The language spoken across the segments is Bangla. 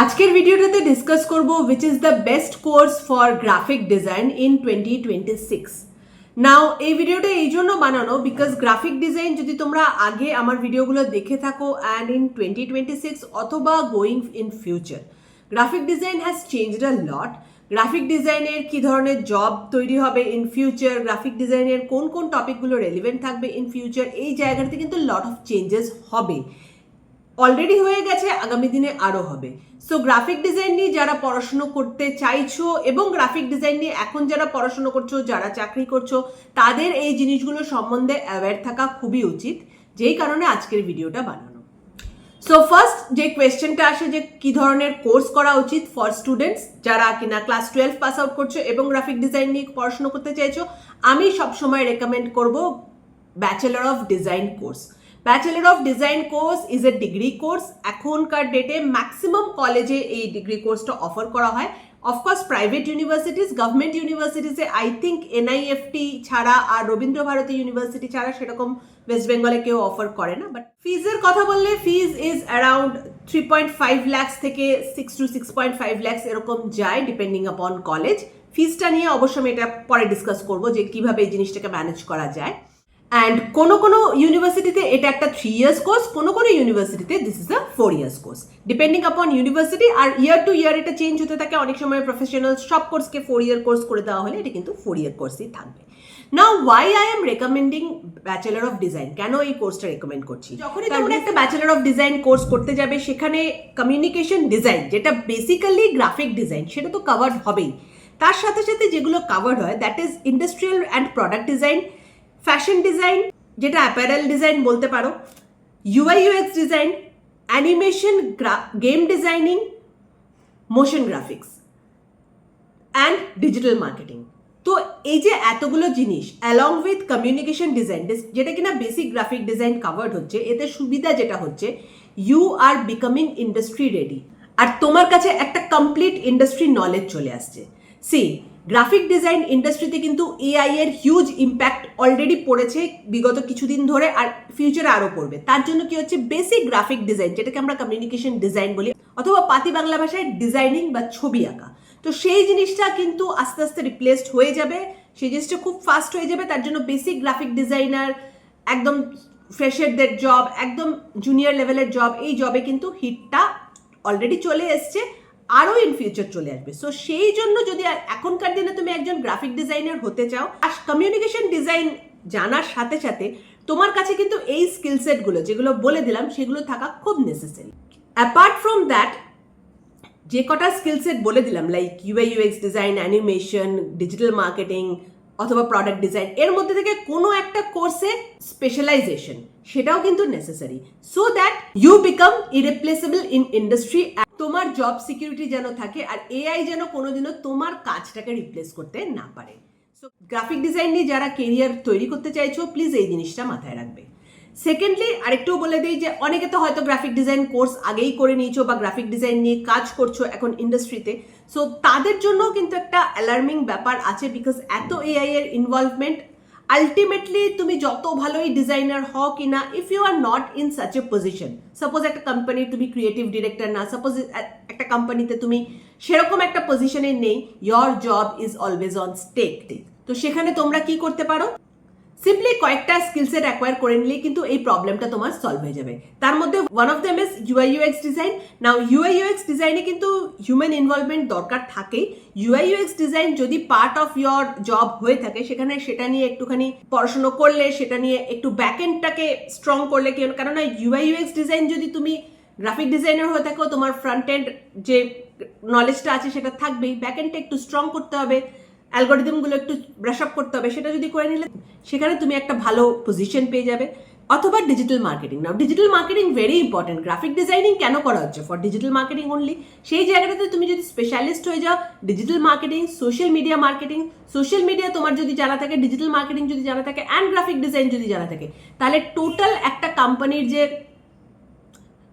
আজকের ভিডিওটাতে ডিসকাস করব which is the best course for graphic design in 2026. নাও এই ভিডিওটা এই জন্য বানানো বিকজ গ্রাফিক ডিজাইন যদি তোমরা আগে আমার ভিডিওগুলো দেখে থাকো অ্যান্ড ইন 2026 অথবা going in future graphic design has changed a lot. Graphic ডিজাইনের কী ধরনের জব তৈরি হবে ইন ফিউচার, গ্রাফিক ডিজাইনের কোন কোন টপিকগুলো রেলিভেন্ট থাকবে ইন ফিউচার, এই জায়গাতে কিন্তু লট অফ চেঞ্জেস হবে, অলরেডি হয়ে গেছে, আগামী দিনে আরও হবে। সো গ্রাফিক ডিজাইন নিয়ে যারা পড়াশুনো করতে চাইছো এবং গ্রাফিক ডিজাইন নিয়ে এখন যারা পড়াশুনো করছো, যারা চাকরি করছো, তাদের এই জিনিসগুলো সম্বন্ধে অ্যাওয়্যার থাকা খুবই উচিত, যেই কারণে আজকের ভিডিওটা বানানো। সো ফার্স্ট যে কোয়েশ্চেনটা আসে যে কী ধরনের কোর্স করা উচিত ফর স্টুডেন্টস যারা কিনা ক্লাস 12 পাস আউট করছো এবং গ্রাফিক ডিজাইন নিয়ে পড়াশুনো করতে চাইছো, আমি সবসময় রেকমেন্ড করব bachelor of design course. Bachelor of design course is a degree course. এখনকার ডেটে ম্যাক্সিমাম কলেজে এই ডিগ্রি কোর্সটা অফার করা হয়। অফকোর্স প্রাইভেট ইউনিভার্সিটিস, গভর্নমেন্ট ইউনিভার্সিটিসে আই থিঙ্ক NIFT ছাড়া আর রবীন্দ্রভারতী ইউনিভার্সিটি ছাড়া সেরকম ওয়েস্ট বেঙ্গলে কেউ অফার করে না। বাট ফিজের কথা বললে ফিজ ইজ অ্যারাউন্ড 3.5 lakhs থেকে 6 to 6.5 lakhs এরকম যায় ডিপেন্ডিং আপন কলেজ। ফিজটা নিয়ে অবশ্য আমি এটা পরে ডিসকাস করবো যে কিভাবে এই জিনিসটাকে ম্যানেজ করা যায়। অ্যান্ড কোনো কোনো ইউনিভার্সিটিতে এটা একটা 3 years কোর্স, কোনো কোনো ইউনিভার্সিটিতে this is a 4 years course, depending আপন ইউনিভার্সিটি। আর ইয়ার টু ইয়ার এটা চেঞ্জ হতে থাকে, অনেক সময় প্রফেশনাল সব কোর্সকে 4 year কোর্স করে দেওয়া হলে এটা কিন্তু 4 year কোর্সই থাকবে। Now why I am recommending bachelor of design, কেন এই কোর্সটা রেকমেন্ড করছি? যখনই তোমরা একটা ব্যাচেলর অফ ডিজাইন কোর্স করতে যাবে, সেখানে কমিউনিকেশন ডিজাইন যেটা বেসিক্যালি গ্রাফিক ডিজাইন সেটা তো কাভার্ড হবেই, তার সাথে সাথে যেগুলো কাভার্ড হয় that is industrial and product design, fashion design যেটা অ্যাপারেল ডিজাইন বলতে পারো, UI UX design, animation, game designing, motion graphics and digital marketing. তো এই যে এতগুলো জিনিস অ্যালং উইথ কমিউনিকেশন ডিজাইন যেটা কিনা বেসিক গ্রাফিক ডিজাইন কাভার্ড হচ্ছে, এতে সুবিধা যেটা হচ্ছে you are becoming industry ready, আর তোমার কাছে একটা কমপ্লিট ইন্ডাস্ট্রি নলেজ চলে আসছে। সি গ্রাফিক ডিজাইন ইন্ডাস্ট্রিতে কিন্তু AI এর হিউজ ইম্প্যাক্ট অলরেডি পড়েছে বিগত কিছুদিন ধরে, আর ফিউচারে আরও পড়বে। তার জন্য কি হচ্ছে বেসিক গ্রাফিক ডিজাইন যেটাকে আমরা কমিউনিকেশন ডিজাইন বলি, অথবা পাতি বাংলা ভাষায় ডিজাইনিং বা ছবি আঁকা, তো সেই জিনিসটা কিন্তু আস্তে আস্তে রিপ্লেসড হয়ে যাবে, সেই জিনিসটা খুব ফাস্ট হয়ে যাবে। তার জন্য বেসিক গ্রাফিক ডিজাইনার একদম ফ্রেশারদের জব, একদম জুনিয়র লেভেলের জব, এই জবে কিন্তু হিটটা অলরেডি চলে এসছে, আরও ইন ফিউচার চলে আসবে। সো সেই জন্য যদি এখনকার দিনে তুমি একজন গ্রাফিক ডিজাইনার হতে চাও, আর কমিউনিকেশন ডিজাইন জানার সাথে সাথে তোমার কাছে কিন্তু এই স্কিল সেটগুলো যেগুলো বলে দিলাম সেগুলো থাকা খুব নেসেসারি। অ্যাপার্ট ফ্রম দ্যাট যে কটা স্কিল সেট বলে দিলাম like UI UX design, animation, digital marketing অথবা প্রোডাক্ট ডিজাইন, এর মধ্যে থেকে কোনো একটা কোর্সে স্পেশালাইজেশন সেটাও কিন্তু necessary, so that you become irreplaceable in industry. তোমার জব সিকিউরিটি যেন থাকে আর AI যেন কোনোদিনও তোমার কাজটাকে রিপ্লেস করতে না পারে। সো গ্রাফিক ডিজাইন নিয়ে যারা কেরিয়ার তৈরি করতে চাইছো প্লিজ এই জিনিসটা মাথায় রাখবে। সেকেন্ডলি আরেকটু বলে দিই যে অনেকে তো হয়তো গ্রাফিক ডিজাইন কোর্স আগেই করে নিয়েছো বা গ্রাফিক ডিজাইন নিয়ে কাজ করছো এখন ইন্ডাস্ট্রিতে, সো তাদের জন্য কিন্তু একটা অ্যালার্মিং ব্যাপার আছে বিকজ এত AI এর ইনভলভমেন্ট। আলটিমেটলি তুমি যত ভালোই ডিজাইনার হও কিনা, if you are not in such a position, suppose একটা কোম্পানি তুমি ক্রিয়েটিভ ডিরেক্টর না, সাপোজ একটা কোম্পানিতে তুমি সেরকম একটা পজিশনে নেই, your job is always on stake. তো সেখানে তোমরা কি করতে পারো, সিম্পলি কয়েকটা স্কিল সেট অ্যাকোয়ার করে নিলেই কিন্তু এই প্রবলেমটা তোমার সলভ হয়ে যাবে। তার মধ্যে one of them is UI UX design. Now UI UX ডিজাইনে কিন্তু হিউম্যান ইনভলভমেন্ট দরকার থাকেই। UI UX ডিজাইন যদি পার্ট অফ ইয়োর জব হয়ে থাকে, সেখানে সেটা নিয়ে একটুখানি পড়াশুনো করলে, সেটা নিয়ে একটু ব্যাকএন্ডটাকে স্ট্রং করলে, কেননা UI UX ডিজাইন যদি তুমি গ্রাফিক ডিজাইনার হয়ে থাকো, তোমার ফ্রন্ট এন্ড যে নলেজটা আছে সেটা থাকবেই, ব্যাকএন্ডটা একটু স্ট্রং করতে হবে, অ্যালগোরিদমগুলো একটু ব্রাশ আপ করতে হবে, সেটা যদি করে নিলে সেখানে তুমি একটা ভালো পজিশন পেয়ে যাবে। অথবা digital marketing. Now digital marketing very important. Graphic designing কেন করা হচ্ছে? For digital marketing only. সেই জায়গাটাতে তুমি যদি স্পেশালিস্ট হয়ে যাও, digital marketing, social media marketing, social media তোমার যদি জানা থাকে, ডিজিটাল মার্কেটিং যদি জানা থাকে, অ্যান্ড গ্রাফিক ডিজাইন যদি জানা থাকে, তাহলে টোটাল একটা কোম্পানির যে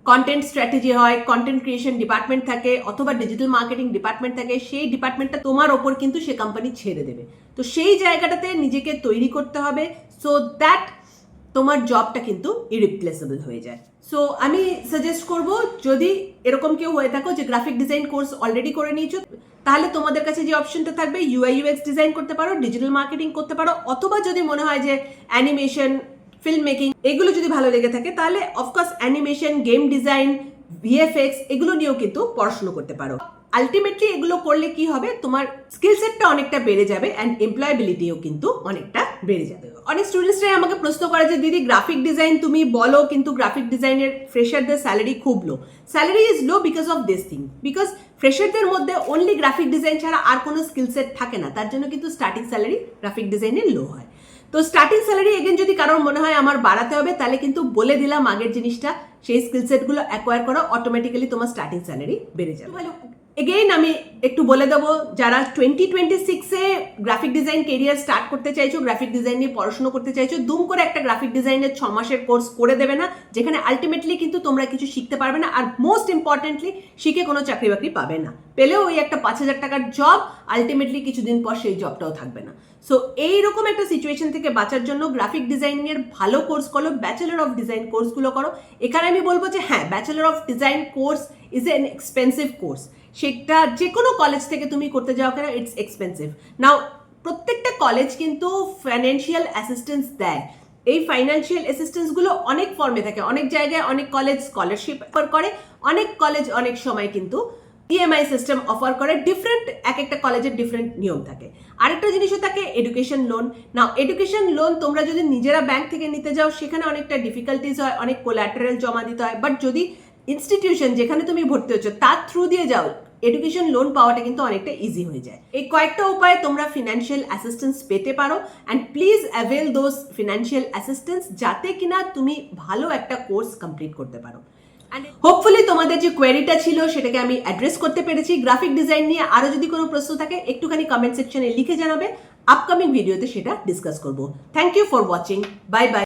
কন্টেন্ট স্ট্র্যাটেজি হয়, কন্টেন্ট ক্রিয়েশন ডিপার্টমেন্ট থাকে অথবা ডিজিটাল মার্কেটিং ডিপার্টমেন্ট থাকে, সেই ডিপার্টমেন্টটা তোমার ওপর কিন্তু সে কোম্পানি ছেড়ে দেবে। তো সেই জায়গাটাতে নিজেকে তৈরি করতে হবে, সো দ্যাট তোমার জবটা কিন্তু ইরিপ্লেসেবল হয়ে যায়। সো আমি সাজেস্ট করব, যদি এরকম কেউ হয়ে থাকো যে গ্রাফিক ডিজাইন কোর্স অলরেডি করে নিয়েছো, তাহলে তোমাদের কাছে যে অপশনটা থাকবে ইউআই ইউএক্স ডিজাইন করতে পারো, ডিজিটাল মার্কেটিং করতে পারো, অথবা যদি মনে হয় যে অ্যানিমেশন, ফিল্ম মেকিং এগুলো যদি ভালো লেগে থাকে, তাহলে of course animation, game design, VFX এগুলো নিয়েও কিন্তু পড়াশোনা করতে পারো। আলটিমেটলি এগুলো করলে কি হবে, তোমার স্কিল সেটটা অনেকটা বেড়ে যাবে অ্যান্ড এমপ্লয়াবিলিটিও কিন্তু অনেকটা বেড়ে যাবে। অনেক স্টুডেন্টসরাই আমাকে প্রশ্ন করে যে দিদি গ্রাফিক ডিজাইন তুমি বলো, কিন্তু গ্রাফিক ডিজাইনের ফ্রেশারদের স্যালারি খুব low. Salary is low because of this thing, because ফ্রেশারদের মধ্যে অনলি গ্রাফিক ডিজাইন ছাড়া আর কোনো স্কিল সেট থাকে না, তার জন্য কিন্তু স্টার্টিং স্যালারি গ্রাফিক ডিজাইনের লো হয়। তো স্টার্টিং স্যালারি এগেন যদি কারোর মনে হয় আমার বাড়াতে হবে, তাহলে কিন্তু বলে দিলাম আগের জিনিসটা, সেই স্কিল সেটগুলো অ্যাকোয়ার করো, অটোমেটিক্যালি তোমার স্টার্টিং স্যালারি বেড়ে যাবে। এগেইন আমি একটু বলে দেবো, যারা 2026-এ গ্রাফিক ডিজাইন কেরিয়ার স্টার্ট করতে চাইছো, গ্রাফিক ডিজাইন নিয়ে পড়াশোনা করতে চাইছো, দুম করে একটা গ্রাফিক ডিজাইনের 6 মাসের কোর্স করে দেবে না, যেখানে আলটিমেটলি কিন্তু তোমরা কিছু শিখতে পারবে না, আর মোস্ট ইম্পর্টেন্টলি শিখে কোনো চাকরি বাকরি পাবে না। পেলেও ওই একটা 5,000 টাকার জব, আলটিমেটলি কিছুদিন পর সেই জবটাও থাকবে না। সো এইরকম একটা সিচুয়েশন থেকে বাঁচার জন্য গ্রাফিক ডিজাইনিং এর ভালো কোর্স করো, ব্যাচেলর অফ ডিজাইন কোর্সগুলো করো। এখানে আমি বলবো যে হ্যাঁ, bachelor of design course is an expensive course, সেটা যে কোনো কলেজ থেকে তুমি করতে যাও কেন, ইটস এক্সপেন্সিভ। নাও প্রত্যেকটা কলেজ কিন্তু ফাইন্যান্সিয়াল অ্যাসিস্ট্যান্স দেয়। এই ফাইন্যান্সিয়াল অ্যাসিস্ট্যান্সগুলো অনেক ফর্মে থাকে, অনেক জায়গায় অনেক কলেজ স্কলারশিপ অফার করে, অনেক কলেজ অনেক সময় কিন্তু ইএমআই সিস্টেম অফার করে। ডিফারেন্ট, এক একটা কলেজের ডিফারেন্ট নিয়ম থাকে। আরেকটা জিনিসও থাকে এডুকেশন লোন। নাও এডুকেশন লোন তোমরা যদি নিজেরা ব্যাংক থেকে নিতে যাও, সেখানে অনেকটা ডিফিকাল্টিস হয়, অনেক কোল্যাটারাল জমা দিতে হয়। বাট যদি ইনস্টিটিউশন যেখানে তুমি ভর্তি হচ্ছ তার থ্রু দিয়ে যাও, এডুকেশন লোন পাওয়াটা কিন্তু অনেকটা ইজি হয়ে যায়। এই কয়েকটা উপায়ে তোমরা ফিনান্সিয়াল অ্যাসিস্ট্যান্স পেতে পারো, and please avail those financial assistance, যাতে কিনা তুমি ভালো একটা কোর্স কমপ্লিট করতে পারো। হোপফুলি তোমাদের যে কোয়েরিটা ছিল সেটাকে আমি অ্যাড্রেস করতে পেরেছি। গ্রাফিক ডিজাইন নিয়ে আরো যদি কোনো প্রশ্ন থাকে একটুখানি কমেন্ট সেকশনে লিখে জানাবে, আপকামিং ভিডিওতে সেটা ডিসকাস করব। Thank you for watching, bye by.